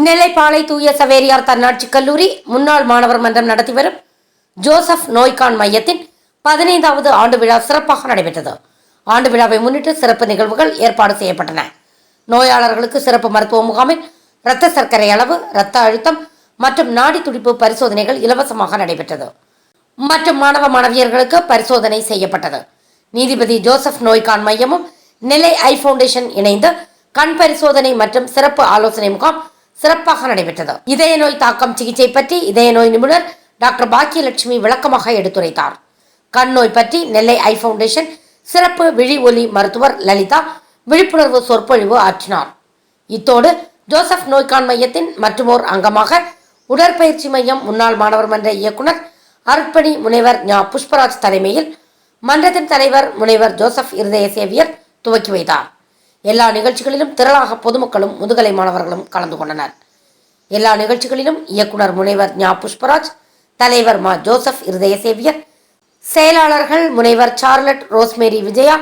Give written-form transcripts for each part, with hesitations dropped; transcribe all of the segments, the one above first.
நெல்லைப்பாளை தூய சவேரியார் தன்னாட்சி கல்லூரி முன்னாள் மாணவர் மன்றம் நடத்தி வரும் ஜோசப் நோய்கான் மையத்தின் 15வது ஆண்டு விழா சிறப்பாக நடைபெற்றது. ஆண்டு விழாவை முன்னிட்டு சிறப்பு நிகழ்வுகள் ஏற்பாடு செய்யப்பட்டன. நோயாளர்களுக்கு சிறப்பு மருத்துவ முகாமில் இரத்த சர்க்கரை அளவு, இரத்த அழுத்தம் மற்றும் நாடி துடிப்பு பரிசோதனைகள் இலவசமாக நடைபெற்றது. மற்றும் மாணவ மாணவியர்களுக்கு பரிசோதனை செய்யப்பட்டது. நீதிபதி ஜோசப் நோய்கான் மையமும் நெல்லை ஐ ஃபவுண்டேஷன் இணைந்து கண் பரிசோதனை மற்றும் சிறப்பு ஆலோசனை முகாம் சிறப்பாக நடைபெற்றது. இதய நோய் தாக்கம் சிகிச்சை பற்றி இதய நோய் நிபுணர் டாக்டர் பாக்கியலட்சுமி விளக்கமாக எடுத்துரைத்தார். கண் நோய் பற்றி நெல்லை ஐ ஃபவுண்டேஷன் சிறப்பு விழி ஒலி மருத்துவர் லலிதா விழிப்புணர்வு சொற்பொழிவு ஆற்றினார். இத்தோடு ஜோசப் நோய்கான் மையத்தின் மற்றுமோர் அங்கமாக உடற்பயிற்சி மையம் முன்னாள் மாணவர் மன்ற இயக்குனர் அருட்பணி முனைவர் ஞா புஷ்பராஜ் தலைமையில் மன்றத்தின் தலைவர் முனைவர் ஜோசப் இருதய சேவியர் துவக்கி வைத்தார். எல்லா நிகழ்ச்சிகளிலும் திரளாக பொதுமக்களும் முதுகலை மாணவர்களும் கலந்து கொண்டனர். எல்லா நிகழ்ச்சிகளிலும் இயக்குனர் முனைவர் ஞா புஷ்பராஜ், தலைவர் மா ஜோசப் இருதய சேவியர், செயலாளர்கள் முனைவர் சார்லட் ரோஸ்மேரி விஜயா,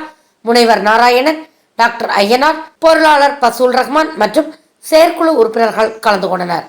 முனைவர் நாராயணன், டாக்டர் ஐயனார், பொருளாளர் பசூல் ரஹ்மான் மற்றும் செயற்குழு உறுப்பினர்கள் கலந்து கொண்டனர்.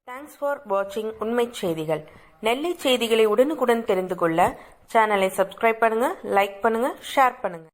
Thanks for watching உண்மை செய்திகள். நெல்லை செய்திகளை உடனுக்குடன் தெரிந்து கொள்ள சேனலை சப்ஸ்கிரைப் பண்ணுங்க, லைக் பண்ணுங்க, ஷேர் பண்ணுங்க.